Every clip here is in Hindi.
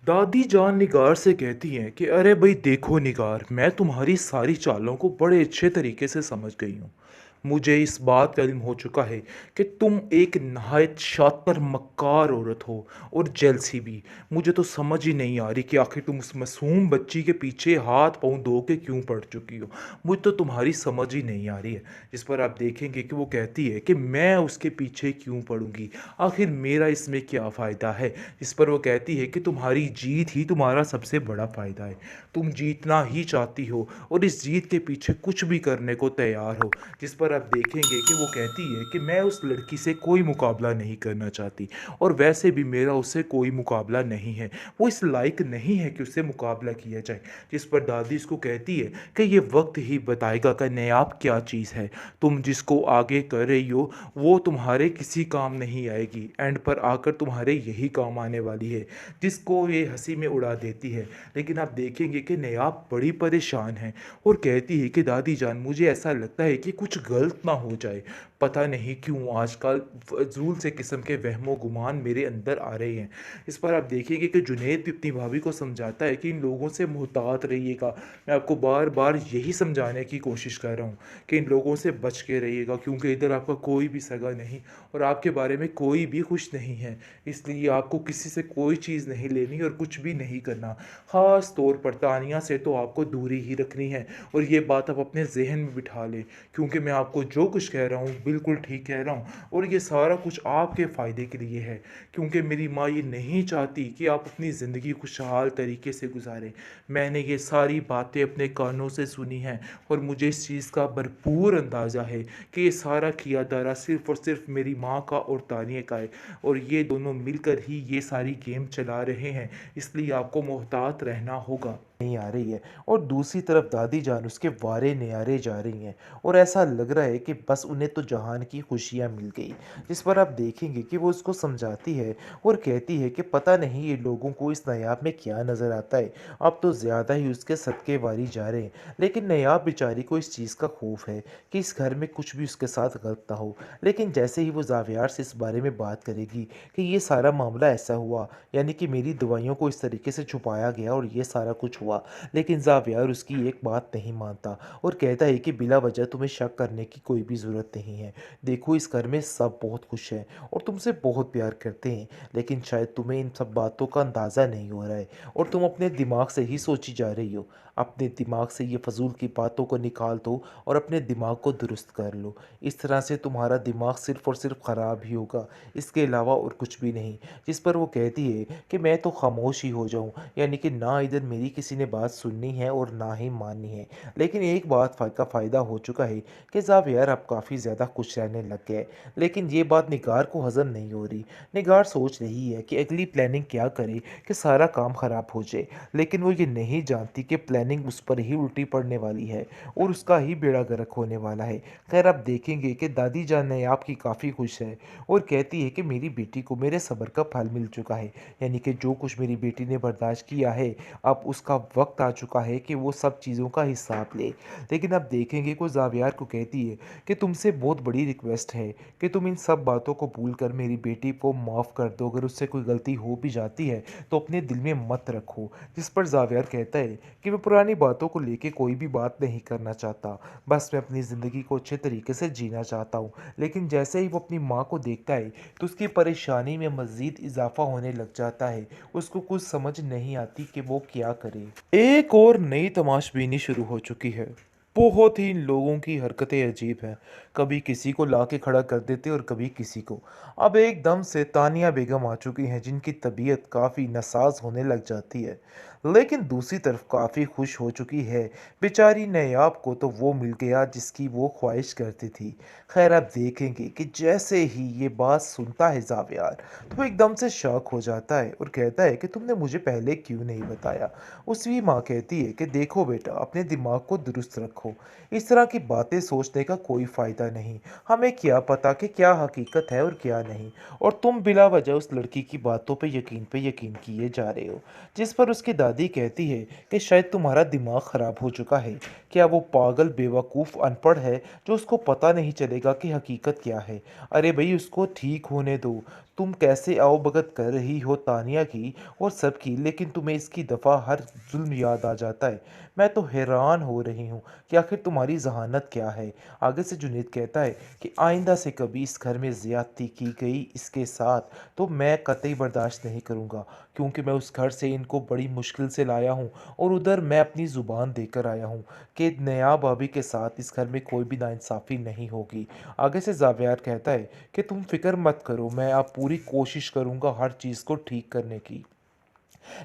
दादी जान निगार से कहती हैं कि अरे भाई देखो निगार, मैं तुम्हारी सारी चालों को बड़े अच्छे तरीके से समझ गई हूँ। मुझे इस बात का इल्म हो चुका है कि तुम एक नहायत शातिर मक्कार औरत हो और जेलसी भी। मुझे तो समझ ही नहीं आ रही कि आखिर तुम उस मासूम बच्ची के पीछे हाथ पाँव धो के क्यों पड़ चुकी हो। मुझे तो तुम्हारी समझ ही नहीं आ रही है। जिस पर आप देखेंगे कि वो कहती है कि मैं उसके पीछे क्यों पड़ूंगी, आखिर मेरा इसमें क्या फ़ायदा है। जिस पर वो कहती है कि तुम्हारी जीत ही तुम्हारा सबसे बड़ा फ़ायदा है। तुम जीतना ही चाहती हो और इस जीत के पीछे कुछ भी करने को तैयार हो। जिस पर आप देखेंगे कि वो कहती है कि मैं उस लड़की से कोई मुकाबला नहीं करना चाहती और वैसे भी मेरा उससे कोई मुकाबला नहीं है। वो इस लायक नहीं है कि उससे मुकाबला किया जाए। जिस पर दादी इसको कहती है कि ये वक्त ही बताएगा कि नायाब क्या चीज़ है। तुम जिसको आगे कर रही हो वो तुम्हारे किसी काम नहीं आएगी, एंड पर आकर तुम्हारे यही काम आने वाली है। जिसको ये हंसी में उड़ा देती है। लेकिन आप देखेंगे कि नायाब बड़ी परेशान है और कहती है कि दादी जान मुझे ऐसा लगता है कि कुछ गलत ना हो जाए। पता नहीं क्यों आजकल फजूल से किस्म के वहमो गुमान मेरे अंदर आ रहे हैं। इस पर आप देखिएगा कि जुनैद भी अपनी भाभी को समझाता है कि इन लोगों से मुहतात रहिएगा। मैं आपको बार बार यही समझाने की कोशिश कर रहा हूँ कि इन लोगों से बच के रहिएगा, क्योंकि इधर आपका कोई भी सगा नहीं और आपके बारे में कोई भी खुश नहीं है। इसलिए आपको किसी से कोई चीज़ नहीं लेनी और कुछ भी नहीं करना। ख़ास तौर पर तानिया से तो आपको दूरी ही रखनी है और ये बात आप अपने जहन में बिठा लें, क्योंकि मैं आपको जो कुछ कह रहा हूँ बिल्कुल ठीक कह रहा हूँ और ये सारा कुछ आपके फ़ायदे के लिए है। क्योंकि मेरी माँ ये नहीं चाहती कि आप अपनी ज़िंदगी खुशहाल तरीके से गुजारें। मैंने ये सारी बातें अपने कानों से सुनी हैं और मुझे इस चीज़ का भरपूर अंदाज़ा है कि ये सारा किया दारा सिर्फ़ और सिर्फ मेरी माँ का और तानिया का है और ये दोनों मिलकर ही ये सारी गेम चला रहे हैं। इसलिए आपको मोहतात रहना होगा। नहीं आ रही है और दूसरी तरफ दादी जान उसके वारे नियारे जा रही हैं और ऐसा लग रहा है कि बस उन्हें तो जहान की खुशियाँ मिल गई। जिस पर आप देखेंगे कि वो उसको समझाती है और कहती है कि पता नहीं ये लोगों को इस नायाब में क्या नज़र आता है, अब तो ज़्यादा ही उसके सदके वारी जा रहे हैं। लेकिन नायाब बेचारी को इस चीज़ का खौफ है कि इस घर में कुछ भी उसके साथ गलत ना हो। लेकिन जैसे ही वो जावियार से इस बारे में बात करेगी कि ये सारा मामला ऐसा हुआ, यानी कि मेरी दवाइयों को इस तरीके से छुपाया गया और ये सारा कुछ हुआ, लेकिन जावियार उसकी एक बात नहीं मानता और कहता है कि बिला वजह तुम्हें शक करने की कोई भी ज़रूरत नहीं है। देखो इस घर में सब बहुत खुश हैं और तुमसे बहुत प्यार करते हैं, लेकिन शायद तुम्हें इन सब बातों का अंदाज़ा नहीं हो रहा है और तुम अपने दिमाग से ही सोची जा रही हो। अपने दिमाग से ये फजूल की बातों को निकाल दो और अपने दिमाग को दुरुस्त कर लो। इस तरह से तुम्हारा दिमाग सिर्फ़ और सिर्फ ख़राब ही होगा, इसके अलावा और कुछ भी नहीं। जिस पर वो कहती है कि मैं तो खामोश ही हो जाऊं, यानी कि ना इधर मेरी किसी ने बात सुननी है और ना ही माननी है। लेकिन एक बात का फ़ायदा हो चुका है कि ज़ावियर अब काफ़ी ज़्यादा खुश रहने लग गया है। लेकिन ये बात निगार को हज़म नहीं हो रही। निगार सोच रही है कि अगली प्लानिंग क्या करे कि सारा काम ख़राब हो जाए, लेकिन वो ये नहीं जानती कि प्लानिंग उस पर ही उल्टी पड़ने वाली है और उसका ही बेड़ा गर्क होने वाला है। खैर आप देखेंगे कि दादी जान ने आपकी काफ़ी खुश है और कहती है कि मेरी बेटी को मेरे सब्र का फल मिल चुका है, यानी कि जो कुछ मेरी बेटी ने बर्दाश्त किया है अब उसका वक्त आ चुका है कि वो सब चीज़ों का हिसाब ले। लेकिन अब देखेंगे कि जावियार को कहती है कि तुमसे बहुत बड़ी रिक्वेस्ट है कि तुम इन सब बातों को भूल कर मेरी बेटी को माफ़ कर दो। अगर उससे कोई गलती हो भी जाती है तो अपने दिल में मत रखो। जिस पर जावियार कहता है कि मैं पुरानी बातों को लेके कोई भी बात नहीं करना चाहता, बस मैं अपनी ज़िंदगी को अच्छे तरीके से जीना चाहता हूँ। लेकिन जैसे ही वो अपनी माँ को देखता है तो उसकी परेशानी में मज़ीद इजाफ़ा होने लग जाता है। उसको कुछ समझ नहीं आती कि वो क्या करे। एक और नई तमाशबीनी शुरू हो चुकी है। बहुत ही इन लोगों की हरकतें अजीब हैं। कभी किसी को लाके खड़ा कर देते और कभी किसी को। अब एकदम से तानिया बेगम आ चुकी हैं जिनकी तबीयत काफ़ी नासाज होने लग जाती है, लेकिन दूसरी तरफ काफ़ी खुश हो चुकी है। बेचारी नयाब को तो वो मिल गया जिसकी वो ख्वाहिश करती थी। खैर आप देखेंगे कि जैसे ही ये बात सुनता है जावियार तो वो एकदम से शॉक हो जाता है और कहता है कि तुमने मुझे पहले क्यों नहीं बताया। उसकी माँ कहती है कि देखो बेटा अपने दिमाग को दुरुस्त रखो। रखो। इस तरह की बातें सोचने का कोई फ़ायदा नहीं। हमें क्या पता कि क्या हकीकत है और क्या नहीं। और तुम बिला वजह उस लड़की की बातों पे यकीन किए जा रहे हो। जिस पर उसकी दादी कहती है कि शायद तुम्हारा दिमाग ख़राब हो चुका है। क्या वो पागल बेवकूफ़ अनपढ़ है जो उसको पता नहीं चलेगा कि हकीकत क्या है। अरे भाई उसको ठीक होने दो। तुम कैसे आओभगत कर रही हो तानिया की और सबकी, लेकिन तुम्हें इसकी दफ़ा हर जुल्म याद आ जाता है। मैं तो हैरान हो रही हूँ कि आखिर तुम्हारी ज़हानत क्या है। आगे से जुनैद कहता है कि आइंदा से कभी इस घर में ज़्यादती की गई इसके साथ तो मैं कतई बर्दाश्त नहीं करूँगा, क्योंकि मैं उस घर से इनको बड़ी मुश्किल से लाया हूँ और उधर मैं अपनी ज़ुबान देकर आया हूँ कि नया भाभी के साथ इस घर में कोई भी नाइंसाफ़ी नहीं होगी। आगे से ज़ावियार कहता है कि तुम फ़िक्र मत करो, मैं अब पूरी कोशिश करूँगा हर चीज़ को ठीक करने की।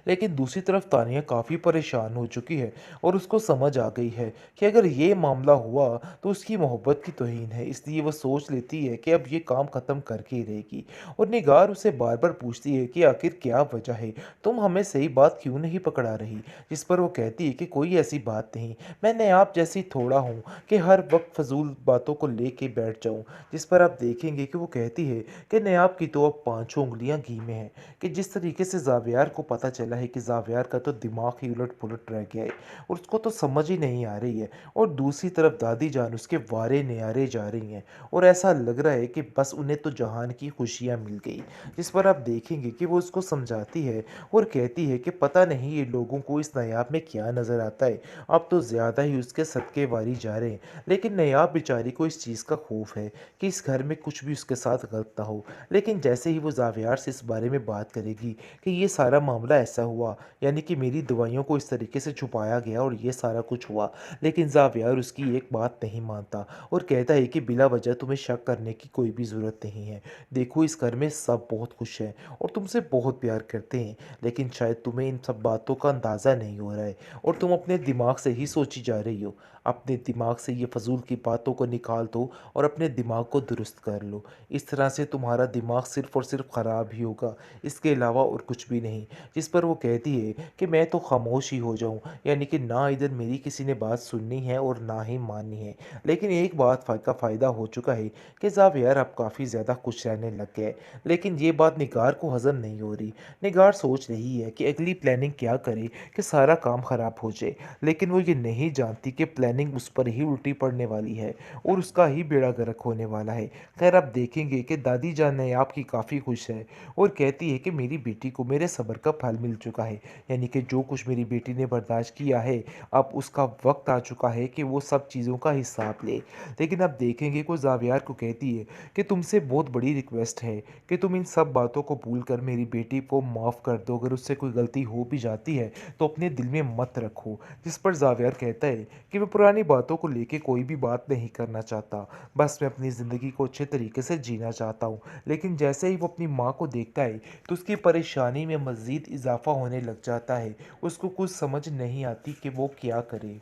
लेकिन दूसरी तरफ तानिया काफ़ी परेशान हो चुकी है और उसको समझ आ गई है कि अगर ये मामला हुआ तो उसकी मोहब्बत की तौहीन है, इसलिए वह सोच लेती है कि अब ये काम ख़त्म करके ही रहेगी। और निगार उसे बार बार पूछती है कि आखिर क्या वजह है, तुम हमें सही बात क्यों नहीं पकड़ा रही। जिस पर वो कहती है कि कोई ऐसी बात नहीं, मैंने आप जैसी थोड़ा हूँ कि हर वक्त फजूल बातों को लेके बैठ जाऊँ। जिस पर आप देखेंगे कि वो कहती है कि नयाब की तो अब पाँचों उंगलियां घी में हैं। कि जिस तरीके से ज़ावियार को पता चला है कि ज़ावियार का तो दिमाग ही उलट-पुलट रह गया है और उसको तो समझ ही नहीं आ रही है। और दूसरी तरफ दादी जान उसके वारे नियारे जा रही हैं और ऐसा लग रहा है कि बस उन्हें तो जहान की खुशियाँ मिल गई। जिस पर आप देखेंगे कि वो उसको समझाती है और कहती है कि पता नहीं ये लोगों को इस नायाब में क्या नज़र आता है, अब तो ज़्यादा ही उसके सदके वारी जा रहे हैं। लेकिन नायाब बेचारी को इस चीज़ का खौफ है कि इस घर में कुछ भी उसके साथ गलत ना हो। लेकिन जैसे ही वो ज़ावियार से इस बारे में बात करेगी कि ये सारा मामला ऐसा हुआ, यानी कि मेरी दवाइयों को इस तरीके से छुपाया गया और ये सारा कुछ हुआ, लेकिन ज़ावियार उसकी एक बात नहीं मानता और कहता है कि बिला वजह तुम्हें शक करने की कोई भी ज़रूरत नहीं है। देखो इस घर में सब बहुत खुश हैं और तुमसे बहुत प्यार करते हैं, लेकिन शायद तुम्हें इन सब बातों का अंदाज़ा नहीं हो रहा है और तुम अपने दिमाग से ही सोची जा रही हो। अपने दिमाग से ये फजूल की बातों को निकाल दो और अपने दिमाग को दुरुस्त कर लो। इस तरह से तुम्हारा दिमाग सिर्फ़ और सिर्फ़ ख़राब ही होगा, इसके अलावा और कुछ भी नहीं। जिस पर वो कहती है कि मैं तो खामोश ही हो जाऊँ, यानी कि ना इधर मेरी किसी ने बात सुननी है और ना ही माननी है। लेकिन एक बात का फ़ायदा हो चुका है कि ज़ावियर अब काफ़ी ज़्यादा खुश रहने लग गया है। लेकिन ये बात निगार को हज़म नहीं हो रही। निगार सोच रही है कि अगली प्लानिंग क्या करे कि सारा काम ख़राब हो जाए। लेकिन वो ये नहीं जानती कि प्लानिंग उस पर ही उल्टी पड़ने वाली है और उसका ही बेड़ा गर्क होने वाला है। खैर आप देखेंगे कि दादी जान नायाब की काफ़ी खुश है और कहती है कि मेरी बेटी को मेरे सब्र का फल मिल चुका है, यानी कि जो कुछ मेरी बेटी ने बर्दाश्त किया है अब उसका वक्त आ चुका है कि वो सब चीज़ों का हिसाब ले। लेकिन आप देखेंगे कि ज़ावियार को कहती है कि तुमसे बहुत बड़ी रिक्वेस्ट है कि तुम इन सब बातों को भूल कर मेरी बेटी को माफ़ कर दो, अगर उससे कोई गलती हो भी जाती है तो अपने दिल में मत रखो। जिस पर ज़ावियार कहता है कि वह पुरानी बातों को लेके कोई भी बात नहीं करना चाहता, बस मैं अपनी ज़िंदगी को अच्छे तरीके से जीना चाहता हूँ। लेकिन जैसे ही वो अपनी माँ को देखता है तो उसकी परेशानी में मज़ीद इजाफ़ा होने लग जाता है। उसको कुछ समझ नहीं आती कि वो क्या करे।